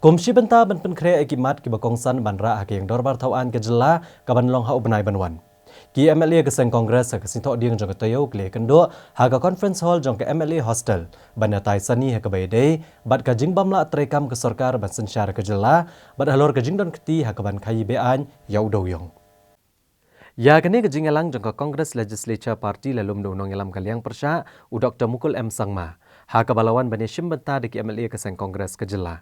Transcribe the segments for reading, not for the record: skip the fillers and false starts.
Komisi Benta ban penkrea ekimat ki bakongsan banra hak yang dorbar tauan ke jela kaban long ha ubnai banwan. Ki MLA ke seng kongres ke sintok dieng jong ketayo kle kendo haga conference hall jong ke MLA hostel banatai sani ha ke bayde bat ka jingbam la trekam ke sarkar ban sensyar ke jela bat halor ke jingdon keti ha ke ban kai bean yau doyong. Ya kene ke jingelang jong ke Kongres Legislature Party lalum do nong elam kaliang persya u Dr. Mukul M Sangma ha ke balawan bani Shim Benta de ki MLA ke seng kongres ke jela.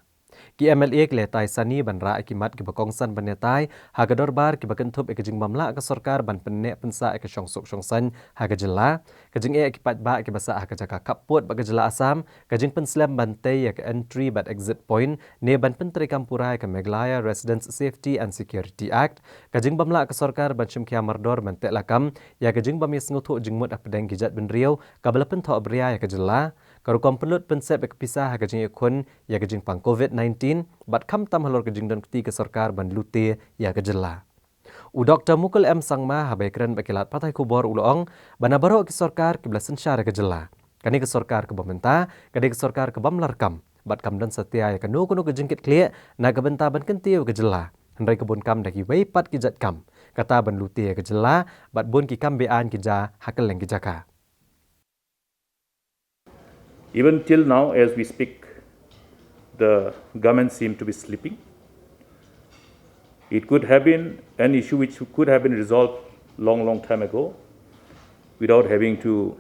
Ki MLA keletai sani banra akimat ki bakongsan banetai haga dorbar ki bakentup ek jing mamla ke sarkar ban penek pensa ek syongsuk syongsan haga jela ke jing ek pat ba ki basa haga jaka kaput ba jela asam ke jing penslam bantai ek entry but exit point ne ban pentri kampura ke Meglaya Residence Safety and Security Act ke jing bamla ke sarkar ban chimkia mardor ban telakam ya ke jing bam yesngutu jing mut apdeng gijat ben riau ka balapen tho abria ya ke jela karukom pelut pensep ek pisah haga jing ekun ya ke jing pang COVID-19 bat kam tam halor ke jingdon keti ke sarkar ban lute ya ke jela. U Dr. Mukul M Sangma habai keren bakilat patai kubor uloong bana baro ke sarkar ke belasan syar ke jela. Kani ke sarkar ke bamenta, kani ke sarkar ke bamlarkam bat kam dan setia ya ke nu ke jingkit klik na ke benta ban kentiu ke jela. Hendrai kebun kam daki weipat ki jat kam kata ban lute ya ke jela bat bun ki kam bean ki ja hakal leng ki jaka. Even till now, as we speak, the government seem to be sleeping. It could have been an issue which could have been resolved long time ago without having to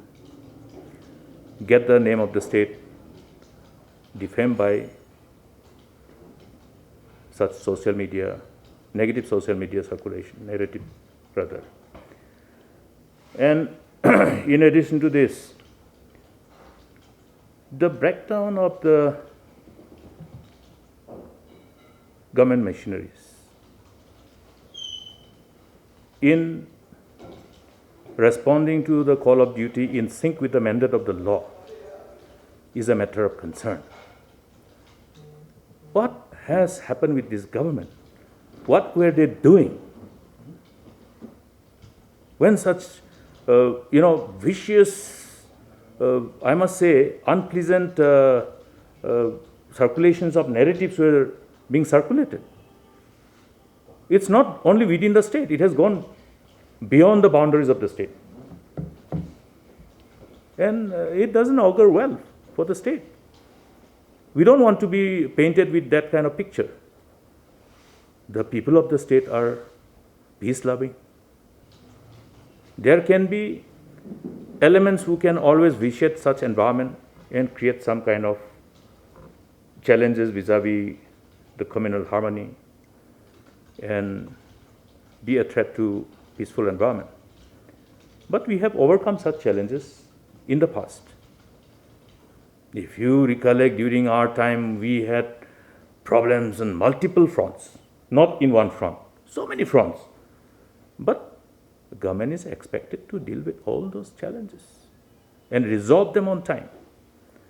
get the name of the state defamed by such social media, negative social media circulation, narrative rather. And in addition to this, the breakdown of the government machineries in responding to the call of duty in sync with the mandate of the law is a matter of concern. What has happened with this government? What were they doing when such vicious, I must say, unpleasant circulations of narratives were being circulated? It's not only within the state, it has gone beyond the boundaries of the state. And it doesn't augur well for the state. We don't want to be painted with that kind of picture. The people of the state are peace-loving. There can be elements who can always vitiate such environment and create some kind of challenges vis-a-vis the communal harmony and be a threat to peaceful environment. But we have overcome such challenges in the past. If you recollect, during our time, we had problems on multiple fronts, not in one front, so many fronts. But the government is expected to deal with all those challenges and resolve them on time.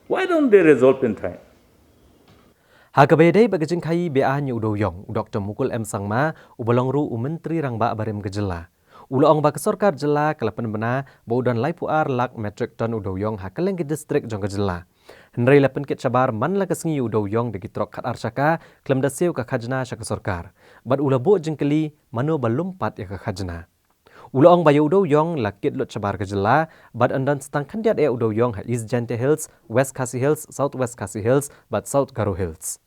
Why don't they resolve in time? Hakabedai bagajing kai bean yu doyong Dr. Mukul M Sangma ubalong ru menteri rangba barem ke jela. Ulong ba ke sarkar jela kalapan bena baudan lai puar lak metric ton udoyong hakaleng ke distrik jong ke jela. Hendrai lapan kit cabar man la kesengi udoyong de gitrok khat arsaka klem daseu ka khajna syaka sarkar. Bad ulabo jengkeli mano balumpat ya ka khajna. Ulong bayu udoyong lakit lot cabar ke jela bad andan stang kandiat e udoyong ha East Jante Hills, West Khasi Hills, South West Khasi Hills, bad South Garo Hills.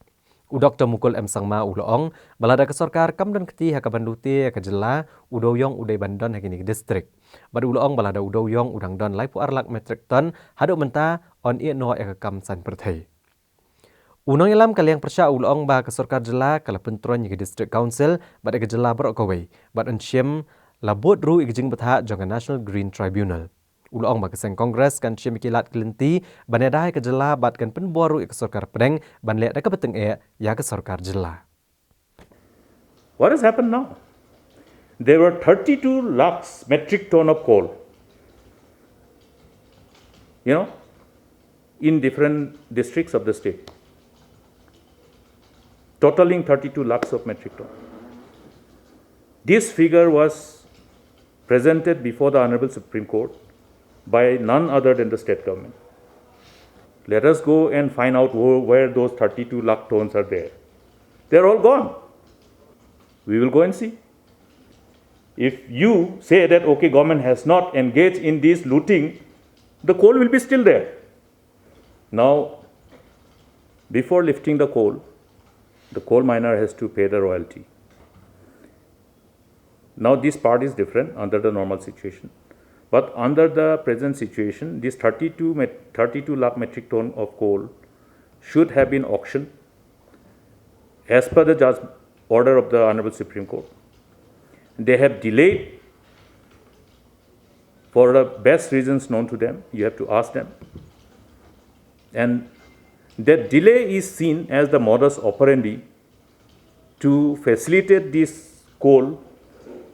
Dr. Mukul M Sangma ulong balada ke sarkar kamdan keti ha kabandute ke jela udoyong udai bandon ha kini distrik. Bad ulong balada udoyong udang don lai puar lak metric ton haduk menta on ie no e kam san perthai. Unang ilam kaliang persya ulong ba ke sarkar jela kala pentron ke district council bad ke jela berokawai bad ansyem labut ru ikjing betha jong National Green Tribunal. Ulong ba keseng kongres kan syem kilat kelenti banedai ke jela bat kan penbuaru ke sarkar pedeng ban lek dak beteng ya ke sarkar jela. What has happened now? There were 32 lakhs metric ton of coal, in different districts of the state, totaling 32 lakhs of metric ton. This figure was presented before the Honorable Supreme Court by none other than the state government. Let us go and find out where those 32 lakh tons are there. They're all gone. We will go and see. If you say that, okay, government has not engaged in this looting, the coal will be still there. Now, before lifting the coal miner has to pay the royalty. Now, this part is different under the normal situation. But under the present situation, this 32 lakh metric ton of coal should have been auctioned as per the order of the Honorable Supreme Court. They have delayed for the best reasons known to them. You have to ask them. And that delay is seen as the modus operandi to facilitate this coal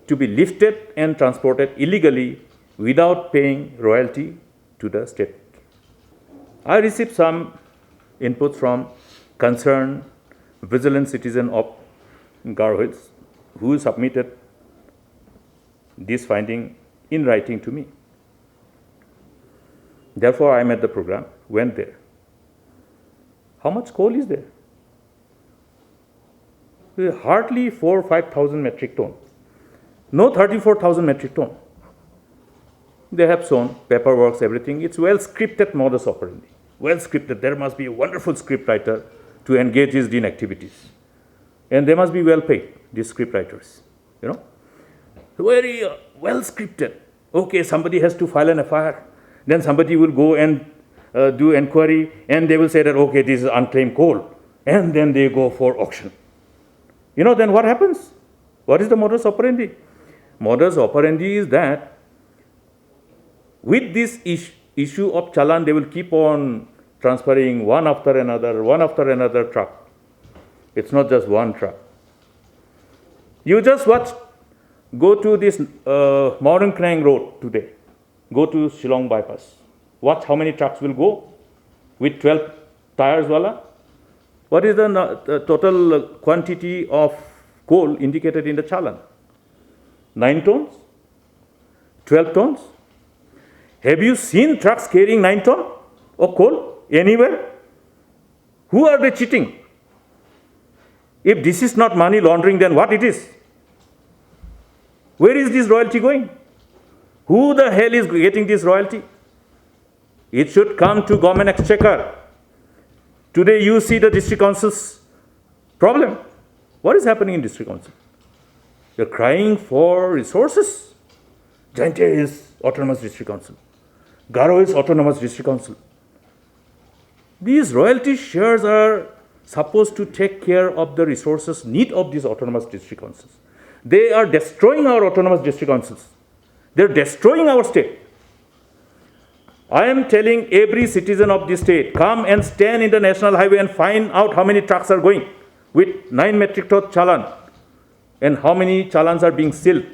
to be lifted and transported illegally without paying royalty to the state. I received some input from concerned vigilant citizen of Garo Hills who submitted this finding in writing to me. Therefore, I met the program, went there. How much coal is there? Hardly 4,000 or 5,000 metric ton. No 34,000 metric ton. They have shown paperwork, everything. It's well scripted modus operandi. Well scripted. There must be a wonderful script writer to engage his DIN activities. And they must be well paid, these script writers. You know? Very well scripted. Okay, somebody has to file an FIR. Then somebody will go and do inquiry, and they will say that, okay, this is unclaimed coal. And then they go for auction. You know, then what happens? What is the modus operandi? Modus operandi is that with this issue of challan, they will keep on transferring one after another truck. It's not just one truck. You just go to this Modern Krang Road today. Go to Shillong bypass. Watch how many trucks will go with 12 tires wala. What is the total quantity of coal indicated in the challan? 9 tons? 12 tons? Have you seen trucks carrying 9 tons of coal anywhere? Who are they cheating? If this is not money laundering, then what it is? Where is this royalty going? Who the hell is getting this royalty? It should come to government exchequer. Today you see the district council's problem. What is happening in district council? They're crying for resources. Jaintia is autonomous district council. Garo is autonomous district council. These royalty shares are supposed to take care of the resources need of these autonomous district councils. They are destroying our autonomous district councils. They're destroying our state. I am telling every citizen of this state, come and stand in the national highway and find out how many trucks are going with 9 metric ton challan and how many challans are being sealed.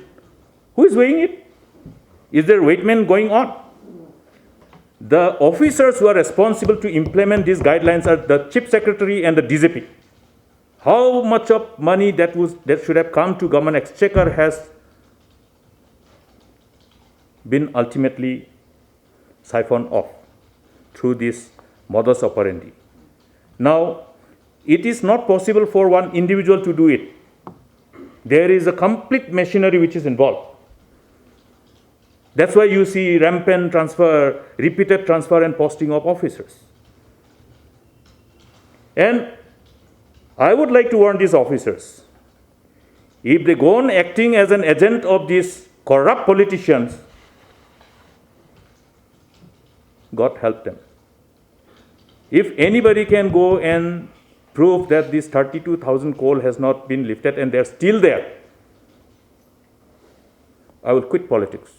Who is weighing it? Is there weightman going on? The officers who are responsible to implement these guidelines are the Chief Secretary and the DGP. How much of money that should have come to government exchequer has been ultimately siphoned off through this modus operandi. Now, it is not possible for one individual to do it. There is a complete machinery which is involved. That's why you see rampant transfer, repeated transfer and posting of officers. And I would like to warn these officers, if they go on acting as an agent of these corrupt politicians, God help them. If anybody can go and prove that this 32,000 coal has not been lifted and they're still there, I will quit politics.